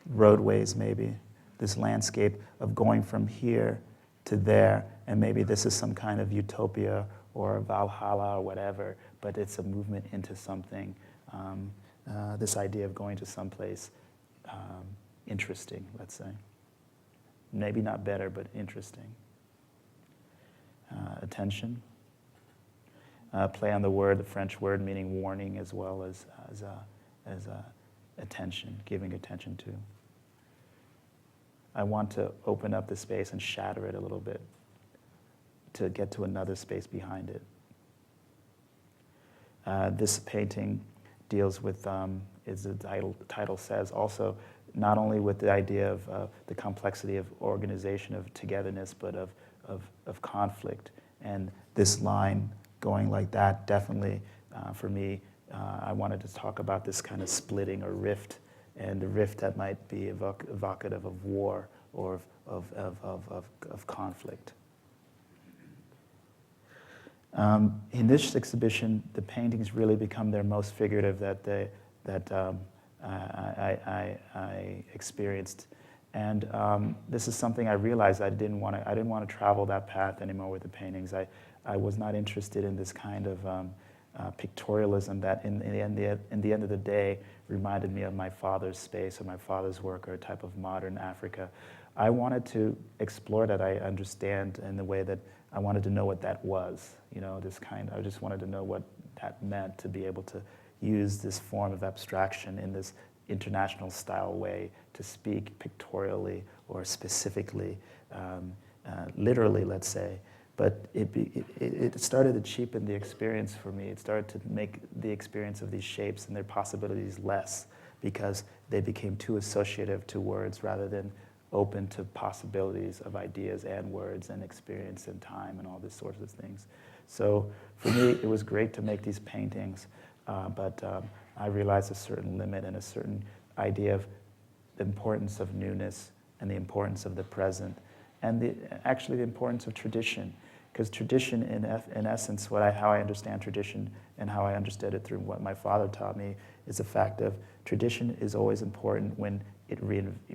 roadways maybe, this landscape of going from here to there, and maybe this is some kind of utopia or Valhalla or whatever, but it's a movement into something. This idea of going to someplace interesting, let's say. Maybe not better, but interesting. Attention. Play on the word, the French word meaning warning as well as attention, giving attention to. I want to open up the space and shatter it a little bit to get to another space behind it. This painting deals with, as the title says, also not only with the idea of the complexity of organization, of togetherness, but of conflict. And this line going like that, definitely, for me, I wanted to talk about this kind of splitting or rift, and the rift that might be evocative of war or of conflict. In this exhibition, the paintings really become their most figurative that I experienced, and this is something I realized I didn't want to travel that path anymore with the paintings. I was not interested in this kind of pictorialism that, in the end of the day, reminded me of my father's space or my father's work or a type of modern Africa. I wanted to explore that. I understand in the way that I wanted to know what that was. I just wanted to know what that meant to be able to use this form of abstraction in this international style way to speak pictorially or specifically, literally, let's say. But it started to cheapen the experience for me. It started to make the experience of these shapes and their possibilities less because they became too associative to words rather than open to possibilities of ideas and words and experience and time and all these sorts of things. So for me, it was great to make these paintings. but I realized a certain limit and a certain idea of the importance of newness and the importance of the present, and actually the importance of tradition. Because tradition, in essence, how I understand tradition and how I understood it through what my father taught me, is the fact of tradition is always important when it reinvests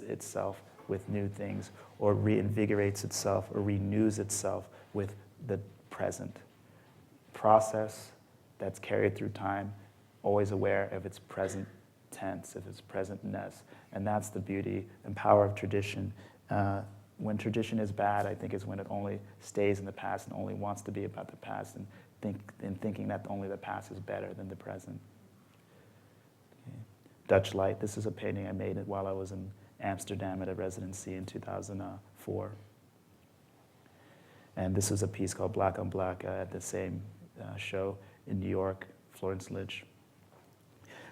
itself with new things, or reinvigorates itself, or renews itself with the present. Process that's carried through time, always aware of its present tense, of its presentness. And that's the beauty and power of tradition. When tradition is bad, I think is when it only stays in the past and only wants to be about the past, and thinking that only the past is better than the present. Okay. Dutch Light, this is a painting I made while I was in Amsterdam at a residency in 2004. And this was a piece called Black on Black at the same show in New York, Florence Lidge.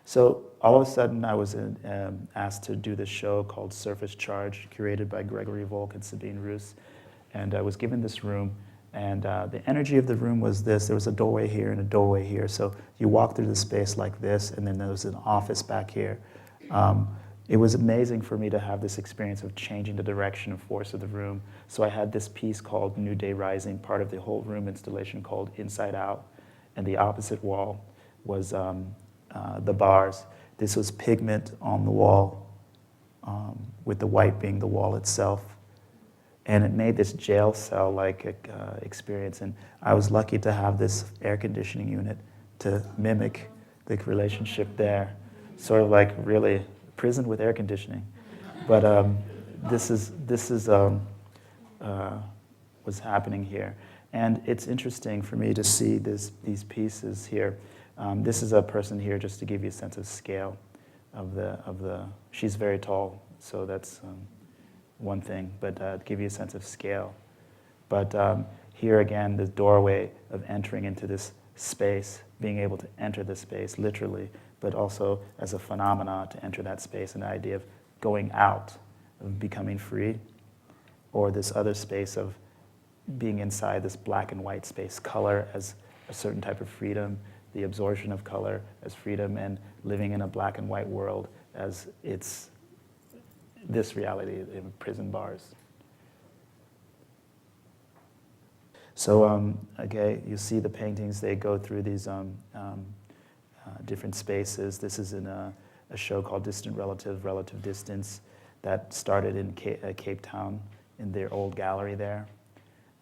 So all of a sudden I was asked to do this show called Surface Charge, curated by Gregory Volk and Sabine Roos. And I was given this room, and the energy of the room was this. There was a doorway here and a doorway here. So you walk through the space like this, and then there was an office back here. It was amazing for me to have this experience of changing the direction and force of the room. So I had this piece called New Day Rising, part of the whole room installation called Inside Out. And the opposite wall was the bars. This was pigment on the wall, with the white being the wall itself. And it made this jail cell-like experience. And I was lucky to have this air conditioning unit to mimic the relationship there. Sort of like really prison with air conditioning. But this is what's happening here. And it's interesting for me to see these pieces here. This is a person here, just to give you a sense of scale of the she's very tall, so that's one thing, but to give you a sense of scale. But here again, the doorway of entering into this space, being able to enter the space literally, but also as a phenomena to enter that space, and the idea of going out, of becoming free, or this other space of being inside this black and white space, color as a certain type of freedom, the absorption of color as freedom, and living in a black and white world as it's this reality in prison bars. So, okay, you see the paintings, they go through these different spaces. This is in a show called Distant Relative, Relative Distance, that started in Cape Town in their old gallery there,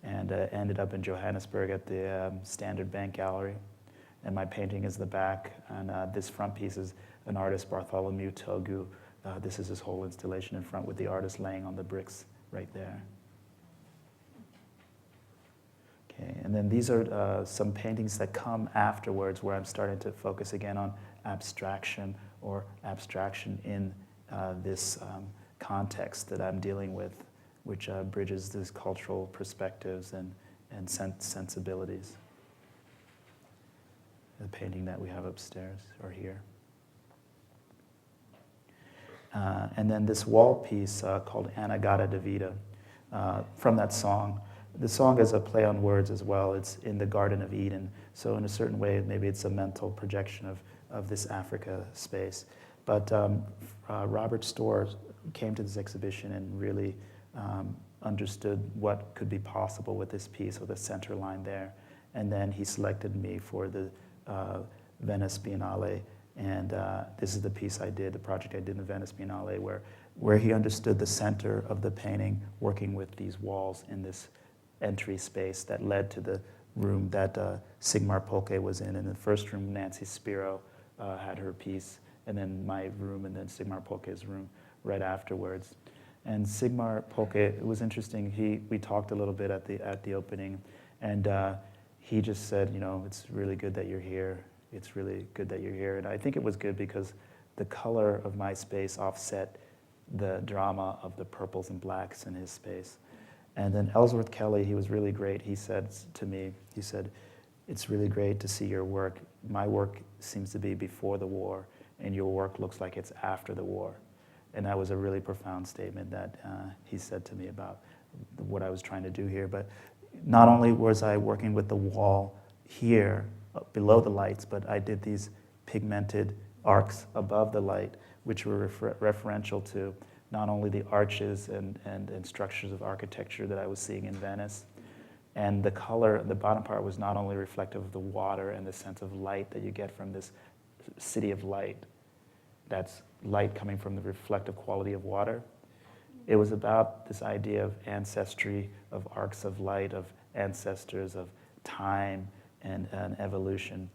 and ended up in Johannesburg at the Standard Bank Gallery. And my painting is the back, and this front piece is an artist, Bartholomew Togu. This is his whole installation in front with the artist laying on the bricks right there. Okay, and then these are some paintings that come afterwards, where I'm starting to focus again on abstraction, or abstraction in this context that I'm dealing with, which bridges these cultural perspectives and sensibilities. The painting that we have upstairs, or here. And then this wall piece called Anagata Davida, from that song. The song is a play on words as well. It's in the Garden of Eden. So in a certain way, maybe it's a mental projection of this Africa space. But Robert Storr came to this exhibition and really understood what could be possible with this piece, with the center line there. And then he selected me for the Venice Biennale. And this is the piece I did, the project I did in the Venice Biennale, where he understood the center of the painting, working with these walls in this entry space that led to the room that Sigmar Polke was in. In the first room, Nancy Spiro had her piece, and then my room, and then Sigmar Polke's room right afterwards. And Sigmar Polke, it was interesting. We talked a little bit at the opening, and he just said, you know, it's really good that you're here. It's really good that you're here. And I think it was good because the color of my space offset the drama of the purples and blacks in his space. And then Ellsworth Kelly, he was really great. He said to me, he said, it's really great to see your work. My work seems to be before the war, and your work looks like it's after the war. And that was a really profound statement that he said to me about what I was trying to do here. But not only was I working with the wall here, below the lights, but I did these pigmented arcs above the light, which were referential to not only the arches and structures of architecture that I was seeing in Venice, and the color, the bottom part was not only reflective of the water and the sense of light that you get from this city of light, that's light coming from the reflective quality of water. It was about this idea of ancestry, of arcs of light, of ancestors, of time and evolution.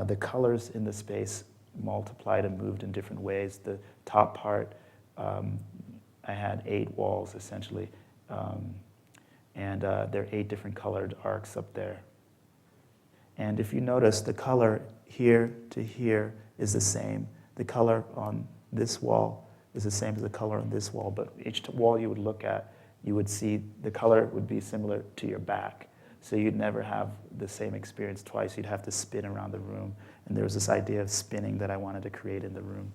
The colors in the space multiplied and moved in different ways. The top part, I had 8 walls essentially. And there are 8 different colored arcs up there. And if you notice, the color here to here is the same. The color on this wall is the same as the color on this wall, but each wall you would look at, you would see the color would be similar to your back. So you'd never have the same experience twice. You'd have to spin around the room. And there was this idea of spinning that I wanted to create in the room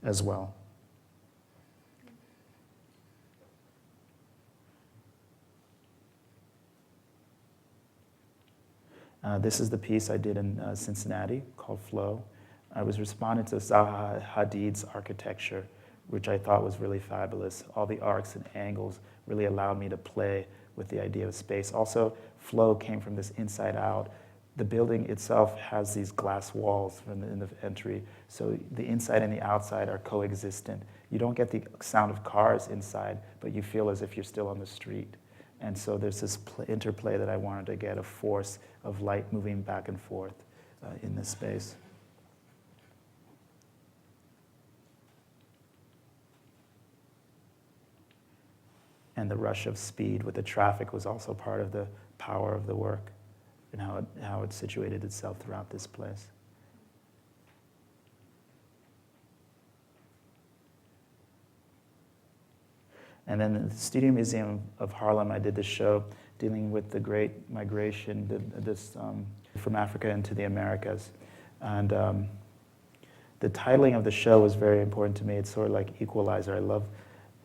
as well. This is the piece I did in Cincinnati called Flow. I was responding to Zaha Hadid's architecture, which I thought was really fabulous. All the arcs and angles really allowed me to play with the idea of space. Also, Flow came from this inside out. The building itself has these glass walls in the entry, so the inside and the outside are coexistent. You don't get the sound of cars inside, but you feel as if you're still on the street. And so there's this interplay that I wanted to get, a force of light moving back and forth in this space. And the rush of speed with the traffic was also part of the power of the work and how it situated itself throughout this place. And then at the Studio Museum of Harlem, I did this show dealing with the Great Migration from Africa into the Americas. And the titling of the show was very important to me. It's sort of like Equalizer. I love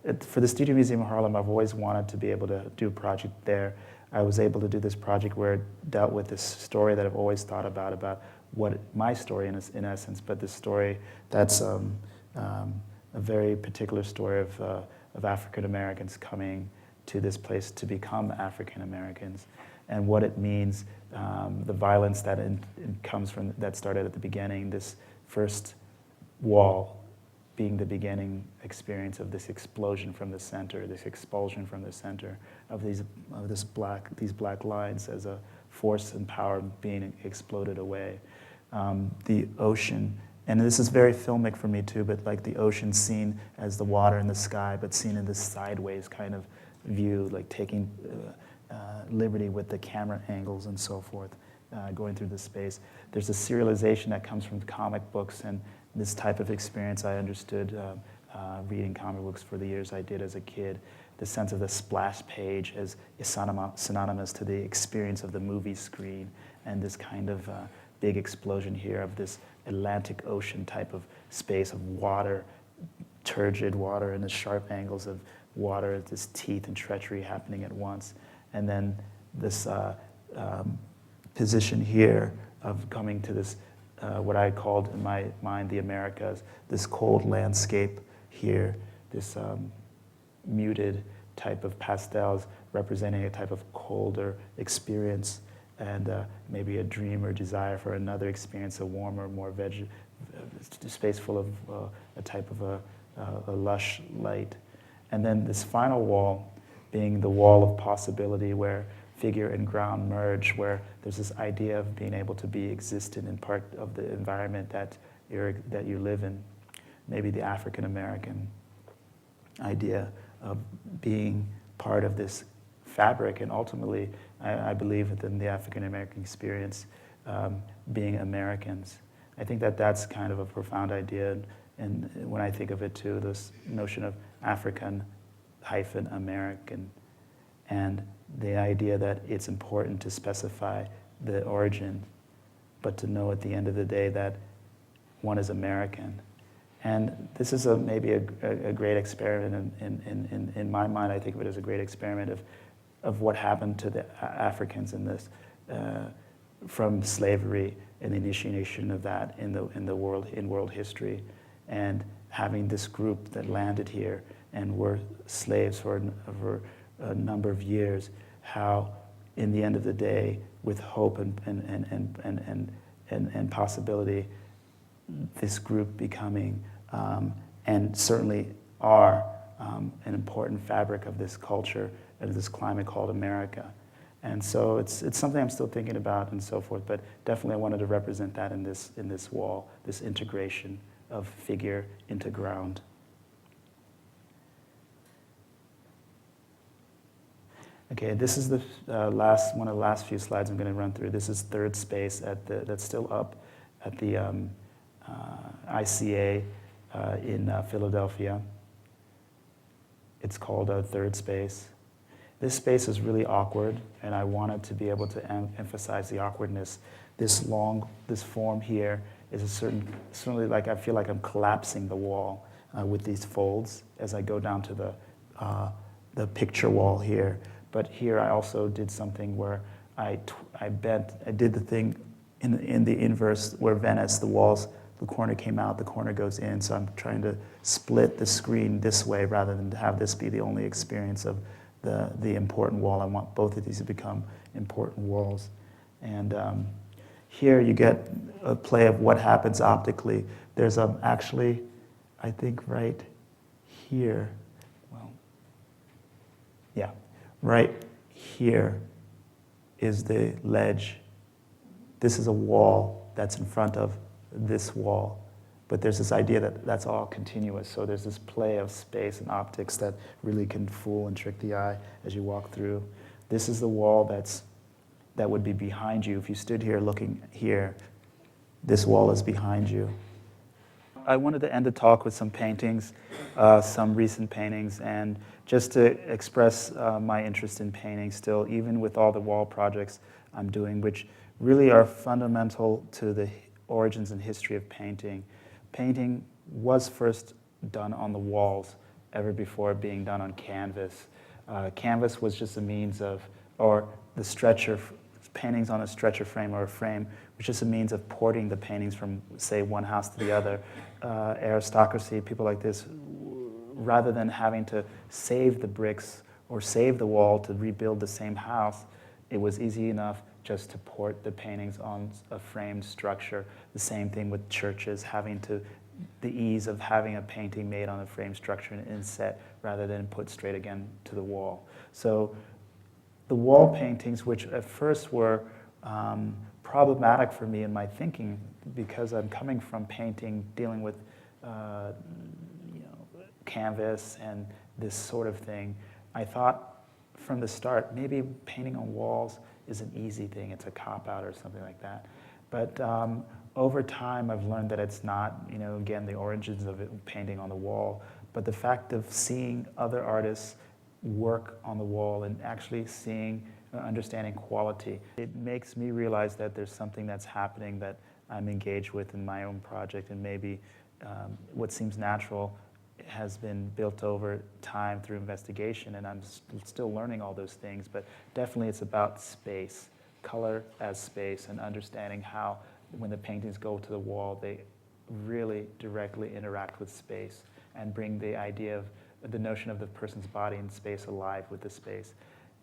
it. For the Studio Museum of Harlem, I've always wanted to be able to do a project there. I was able to do this project where it dealt with this story that I've always thought about what my story in essence, but this story that's a very particular story of African Americans coming to this place to become African Americans, and what it means, the violence that comes from that started at the beginning. This first wall being the beginning experience of this explosion from the center, this expulsion from the center of these black lines as a force and power being exploded away. The ocean. And this is very filmic for me too, but like the ocean seen as the water in the sky, but seen in this sideways kind of view, like taking liberty with the camera angles and so forth, going through the space. There's a serialization that comes from comic books, and this type of experience I understood reading comic books for the years I did as a kid. The sense of the splash page as synonymous to the experience of the movie screen, and this kind of big explosion here of this Atlantic Ocean type of space of water, turgid water, and the sharp angles of water, this teeth and treachery happening at once. And then this position here of coming to this, what I called in my mind the Americas, this cold landscape here, this muted type of pastels representing a type of colder experience, and maybe a dream or desire for another experience, a warmer, more space full of a type of a lush light. And then this final wall being the wall of possibility, where figure and ground merge, where there's this idea of being able to be existent in part of the environment that you live in. Maybe the African American idea of being part of this fabric, and ultimately, I believe within the African American experience, being Americans. I think that that's kind of a profound idea, and when I think of it too, this notion of African-American, and the idea that it's important to specify the origin, but to know at the end of the day that one is American. And this is maybe a great experiment in my mind. I think of it as a great experiment of what happened to the Africans in this, from slavery and the initiation of that in world history, and having this group that landed here and were slaves for a number of years, how in the end of the day, with hope and possibility, this group becoming, and certainly are, an important fabric of this culture and this climate called America. And so it's something I'm still thinking about and so forth, but definitely I wanted to represent that in this wall, this integration of figure into ground. Okay, this is the one of the last few slides I'm going to run through. This is third space that's still up at the ICA in Philadelphia. It's called Third Space. This space is really awkward, and I wanted to be able to emphasize the awkwardness. This form here is certainly like I feel like I'm collapsing the wall with these folds as I go down to the picture wall here. But here I also did something where I did the thing in the inverse where Venice, the corner came out, the corner goes in. So I'm trying to split the screen this way rather than to have this be the only experience of the important wall. I want both of these to become important walls. And here you get a play of what happens optically. There's actually, I think right here, right here is the ledge. This is a wall that's in front of this wall. But there's this idea that that's all continuous. So there's this play of space and optics that really can fool and trick the eye as you walk through. This is the wall that would be behind you. If you stood here looking here, this wall is behind you. I wanted to end the talk with some paintings, some recent paintings, and just to express my interest in painting still, even with all the wall projects I'm doing, which really are fundamental to the origins and history of painting. Painting was first done on the walls ever before being done on canvas. Canvas was just a means of, or the stretcher, paintings on a stretcher frame or a frame, was just a means of porting the paintings from, say, one house to the other. Aristocracy, people like this, rather than having to save the bricks or save the wall to rebuild the same house, it was easy enough just to port the paintings on a framed structure. The same thing with churches, the ease of having a painting made on a framed structure and inset rather than put straight again to the wall. So the wall paintings, which at first were problematic for me in my thinking because I'm coming from painting, dealing with canvas and this sort of thing, I thought from the start, maybe painting on walls is an easy thing, it's a cop-out or something like that. But over time, I've learned that it's not, again, the origins of it, painting on the wall, but the fact of seeing other artists work on the wall and actually understanding quality, it makes me realize that there's something that's happening that I'm engaged with in my own project, and maybe what seems natural has been built over time through investigation, and I'm still learning all those things, but definitely it's about space, color as space, and understanding how when the paintings go to the wall, they really directly interact with space and bring the idea of the notion of the person's body and space alive with the space.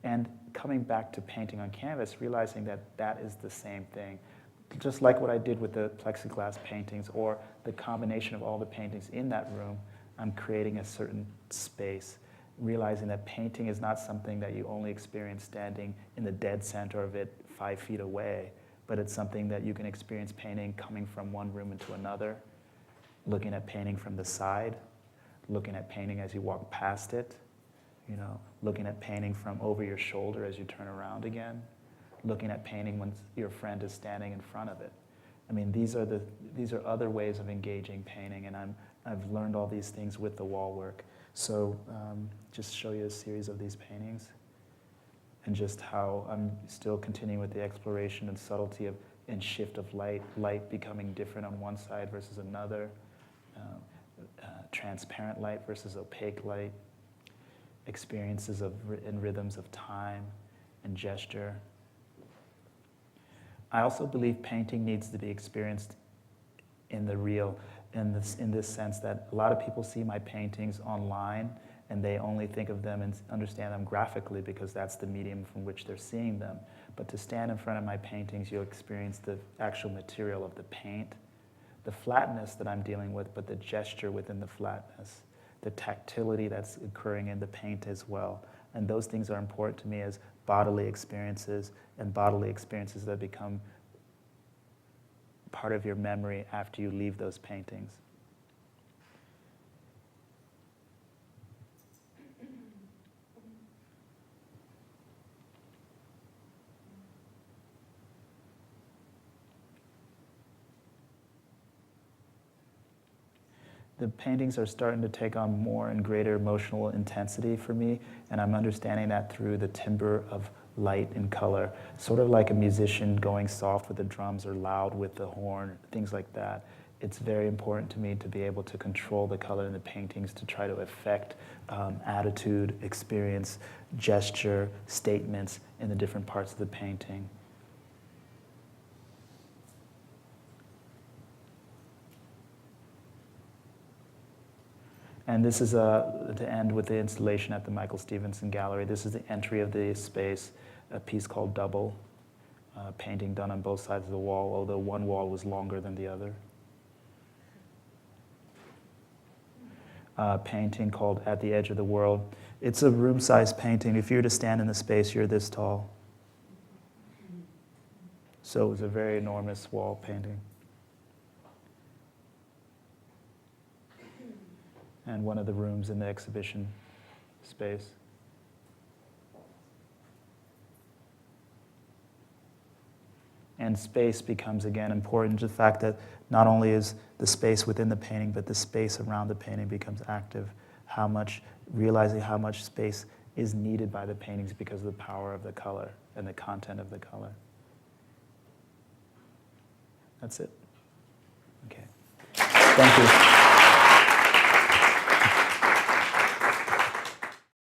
And coming back to painting on canvas, realizing that that is the same thing. Just like what I did with the plexiglass paintings or the combination of all the paintings in that room, I'm creating a certain space, realizing that painting is not something that you only experience standing in the dead center of it 5 feet away, but it's something that you can experience painting coming from one room into another, looking at painting from the side, looking at painting as you walk past it, looking at painting from over your shoulder as you turn around again, looking at painting when your friend is standing in front of it. I mean, these are other ways of engaging painting, and I've learned all these things with the wall work. So just show you a series of these paintings and just how I'm still continuing with the exploration and subtlety and shift of light becoming different on one side versus another, transparent light versus opaque light, experiences and rhythms of time and gesture. I also believe painting needs to be experienced in the real, in this sense that a lot of people see my paintings online and they only think of them and understand them graphically because that's the medium from which they're seeing them. But to stand in front of my paintings, you'll experience the actual material of the paint, the flatness that I'm dealing with, but the gesture within the flatness, the tactility that's occurring in the paint as well. And those things are important to me as bodily experiences, and bodily experiences that become part of your memory after you leave those paintings. The paintings are starting to take on more and greater emotional intensity for me, and I'm understanding that through the timbre of light and color, sort of like a musician going soft with the drums or loud with the horn, things like that. It's very important to me to be able to control the color in the paintings to try to affect attitude, experience, gesture, statements in the different parts of the painting. And this is to end with the installation at the Michael Stevenson Gallery. This is the entry of the space, a piece called Double, painting done on both sides of the wall, although one wall was longer than the other. Painting called At the Edge of the World. It's a room-sized painting. If you were to stand in the space, you're this tall. So it was a very enormous wall painting. And one of the rooms in the exhibition space. And space becomes, again, important to the fact that not only is the space within the painting, but the space around the painting becomes active. Realizing how much space is needed by the paintings because of the power of the color and the content of the color. That's it. Okay. Thank you.